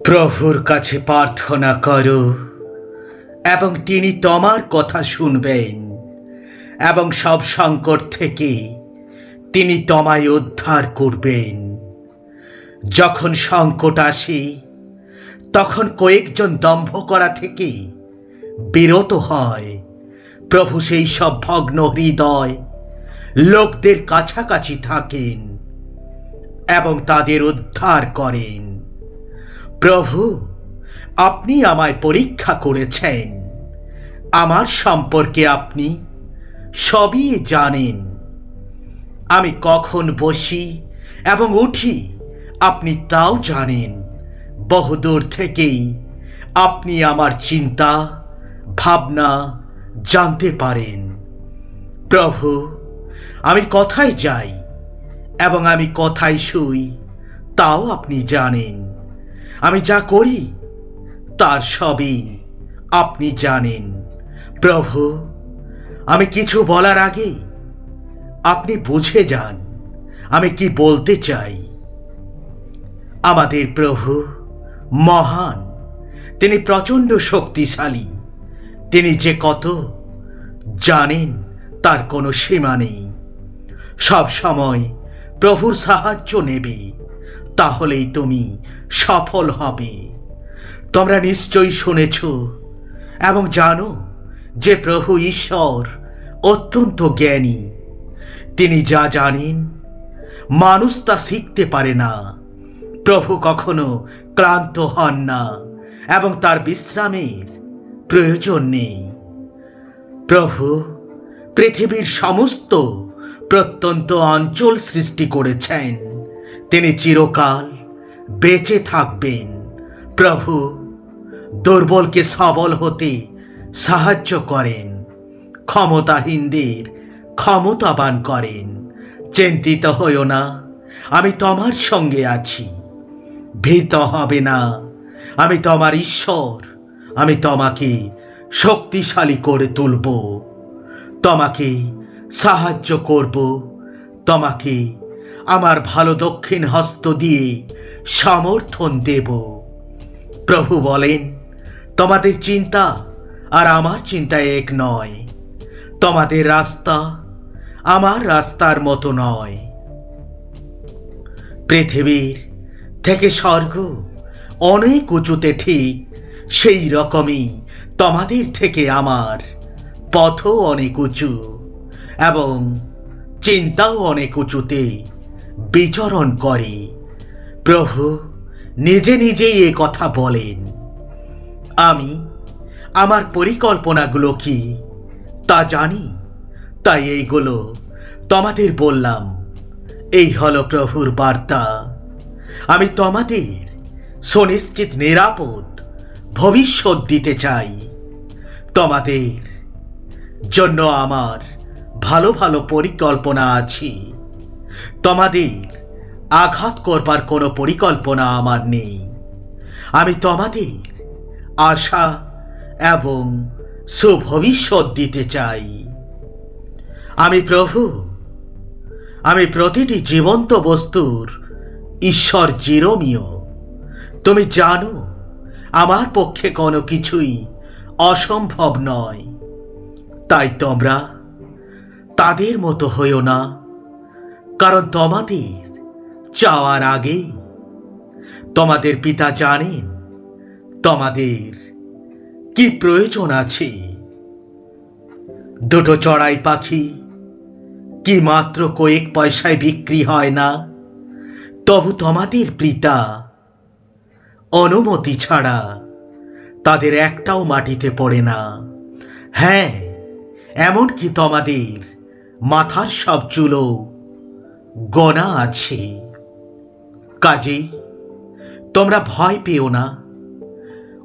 প্রভুর কাছে প্রার্থনা করো এবং তিনি তোমার কথা শুনবেন এবং সব সংকট থেকে তিনি তোমায় উদ্ধার করবেন। যখন সংকট আসে তখন কয়েকজন দম্ভ করা থেকে বিরত হয়। প্রভু সেই সব ভগ্ন হৃদয় লোকদের কাছাকাছি থাকেন এবং তাদের উদ্ধার করেন। প্রভু, আপনি আমায় পরীক্ষা করেছেন, আমার সম্পর্কে আপনি সবই জানেন। আমি কখন বসি এবং উঠি আপনি তাও জানেন। বহুদূর থেকেই আপনি আমার চিন্তা ভাবনা জানতে পারেন। প্রভু, আমি কোথায় যাই এবং আমি কোথায় শুই তাও আপনি জানেন। আমি যা করি তার সবই আপনি জানেন। প্রভু, আমি কিছু বলার আগে আপনি বুঝে যান আমি কি বলতে চাই। আমাদের প্রভু মহান, তিনি প্রচণ্ড শক্তিশালী। তিনি যে কত জানেন তার কোনো সীমা নেই। সব সময় প্রভুর সাহায্য নেবে, তাহলেই তুমি সফল হবে। তোমরা নিশ্চয়ই শুনেছ এবং জানো যে প্রভু ঈশ্বর অত্যন্ত জ্ঞানী। তিনি যা জানেন মানুষ তা শিখতে পারে না। প্রভু কখনো ক্লান্ত হন না এবং তার বিশ্রামের প্রয়োজন নেই। প্রভু পৃথিবীর সমস্ত প্রত্যন্ত অঞ্চল সৃষ্টি করেছেন। তিনি চিরকাল বেঁচে থাকবেন। প্রভু দুর্বলকে সবল হতে সাহায্য করেন, ক্ষমতাহীনদের ক্ষমতাবান করেন। চিন্তিত হইও না, আমি তোমার সঙ্গে আছি। ভীত হবে না, আমি তোমার ঈশ্বর। আমি তোমাকে শক্তিশালী করে তুলব, তোমাকে সাহায্য করব, তোমাকে আমার ভালো দক্ষিণ হস্ত দিয়ে সমর্থন দেব। প্রভু বলেন, তোমাদের চিন্তা আর আমার চিন্তা এক নয়। তোমাদের রাস্তা আমার রাস্তার মতো নয়। পৃথিবীর থেকে স্বর্গ অনেক উঁচুতে, ঠিক সেই রকমই তোমাদের থেকে আমার পথও অনেক উঁচু এবং চিন্তাও অনেক উঁচুতে বিচরণ করে। প্রভু নিজে নিজেই এ কথা বলেন। আমি আমার পরিকল্পনাগুলো কি তা জানি, তাই এইগুলো তোমাদের বললাম। এই হলো প্রভুর বার্তা। আমি তোমাদের সুনিশ্চিত নিরাপদ ভবিষ্যৎ দিতে চাই। তোমাদের জন্য আমার ভালো ভালো পরিকল্পনা আছে। তোমাদের আঘাত করবার কোনো পরিকল্পনা আমার নেই। আমি তোমাদের আশা এবং সুভবিষ্যৎ দিতে চাই। আমি প্রভু, আমি প্রতিটি জীবন্ত বস্তুর ঈশ্বর চিরমীয়। তুমি জানো আমার পক্ষে কোনো কিছুই অসম্ভব নয়। তাই তোমরা তাদের মতো হইও না, কারণ তোমাদের চাওয়ার আগেই তোমাদের পিতা জানেন তোমাদের কি প্রয়োজন আছে। দুটো চড়াই পাখি কি মাত্র কয়েক পয়সায় বিক্রি হয় না? তবু তোমাদের পিতা অনুমতি ছাড়া তাদের একটাও মাটিতে পড়ে না। হ্যাঁ, এমনকি তোমাদের মাথার সব চুলও গোনা আছে। কাজেই তোমরা ভয় পেও না।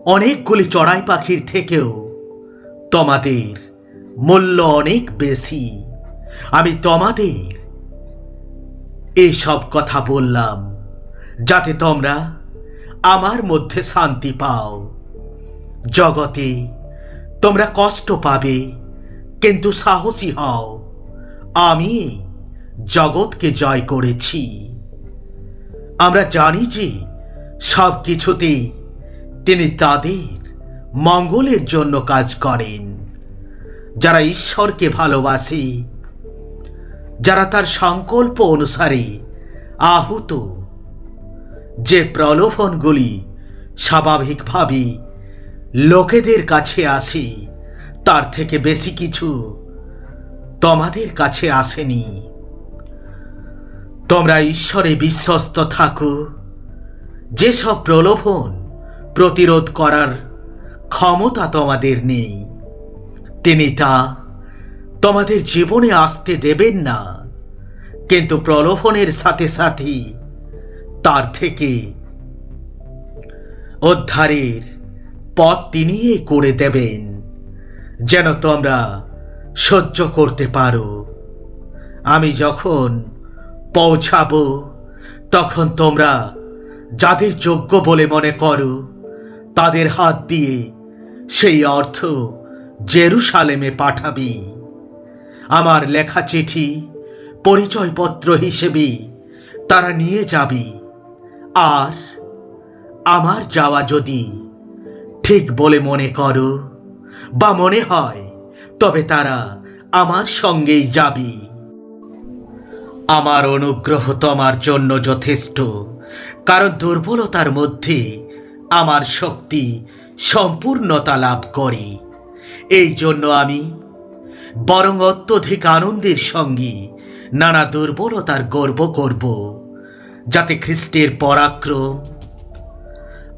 অনেকগুলি চড়াই পাখির থেকেও তোমাদের মূল্য অনেক বেশি। আমি তোমাদের এসব কথা বললাম যাতে তোমরা আমার মধ্যে শান্তি পাও। জগতে তোমরা কষ্ট পাবে, কিন্তু সাহসী হও। আমি জগৎকে জয় করেছি। আমরা জানি যে সব কিছুতেই তিনি তাদের মঙ্গলের জন্য কাজ করেন, যারা ঈশ্বরকে ভালোবাসে, যারা তার সংকল্প অনুসারে আহুত। যে প্রলোভনগুলি স্বাভাবিকভাবে লোকেদের কাছে আসে, তার থেকে বেশি কিছু তোমাদের কাছে আসেনি। তোমরা ঈশ্বরে বিশ্বস্ত থাকো। যেসব প্রলোভন প্রতিরোধ করার ক্ষমতা তোমাদের নেই, তিনি তা তোমাদের জীবনে আসতে দেবেন না, কিন্তু প্রলোভনের সাথে সাথে তার থেকে উদ্ধারের পথ তিনিই করে দেবেন, যেন তোমরা সহ্য করতে পারো। আমি যখন পৌঁছাবো, তখন তোমরা যাদের যোগ্য বলে মনে করো, তাদের হাত দিয়ে সেই অর্থ জেরুসালেমে পাঠাবি। আমার লেখা চিঠি পরিচয়পত্র হিসেবে তারা নিয়ে যাবি। আর আমার যাওয়া যদি ঠিক বলে মনে করো বা মনে হয়, তবে তারা আমার সঙ্গেই যাবি। আমার অনুগ্রহ তোমার জন্য যথেষ্ট, কারণ দুর্বলতার মধ্যে আমার শক্তি সম্পূর্ণতা লাভ করে। এই জন্য আমি বরং অত্যধিক আনন্দের সঙ্গে নানা দুর্বলতার গর্ব করব, যাতে খ্রিস্টের পরাক্রম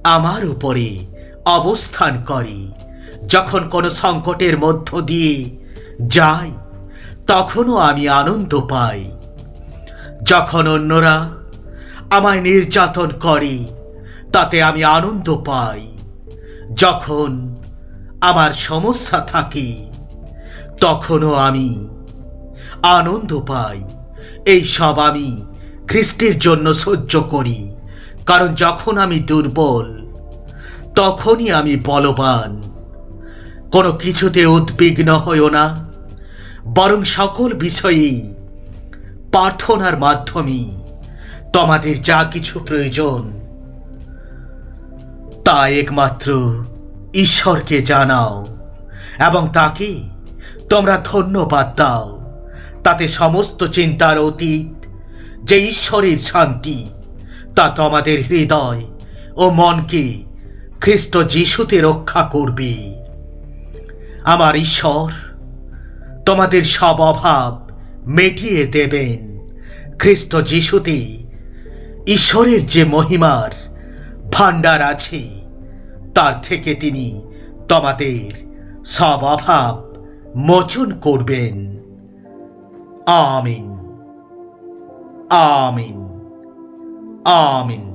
আমার উপরে অবস্থান করে। যখন কোনো সংকটের মধ্য দিয়ে যাই, তখনও আমি আনন্দ পাই। যখন অন্যরা আমায় নির্যাতন করে, তাতে আমি আনন্দ পাই। যখন আমার সমস্যা থাকে, তখনও আমি আনন্দ পাই। এই সব আমি খ্রিস্টের জন্য সহ্য করি, কারণ যখন আমি দুর্বল, তখনই আমি বলবান। কোনো কিছুতে উদ্বিগ্ন হইও না, বরং সকল বিষয়েই প্রার্থনার মাধ্যমে তোমাদের যা কিছু প্রয়োজন, তা একমাত্র ঈশ্বরকে জানাও এবং তাকে তোমরা ধন্যবাদ দাও। তাতে সমস্ত চিন্তার অতীত যে ঈশ্বরের শান্তি, তা তোমাদের হৃদয় ও মনকে খ্রিস্ট যিশুতে রক্ষা করবে। আমার ঈশ্বর তোমাদের সব অভাব মিটিয়ে দেবেন। খ্রিস্ট যিশুতে ঈশ্বরের যে মহিমার ভাণ্ডার আছে, তার থেকে তিনি তোমাদের সব অভাব মোচন করবেন। আমিন, আমিন, আমিন।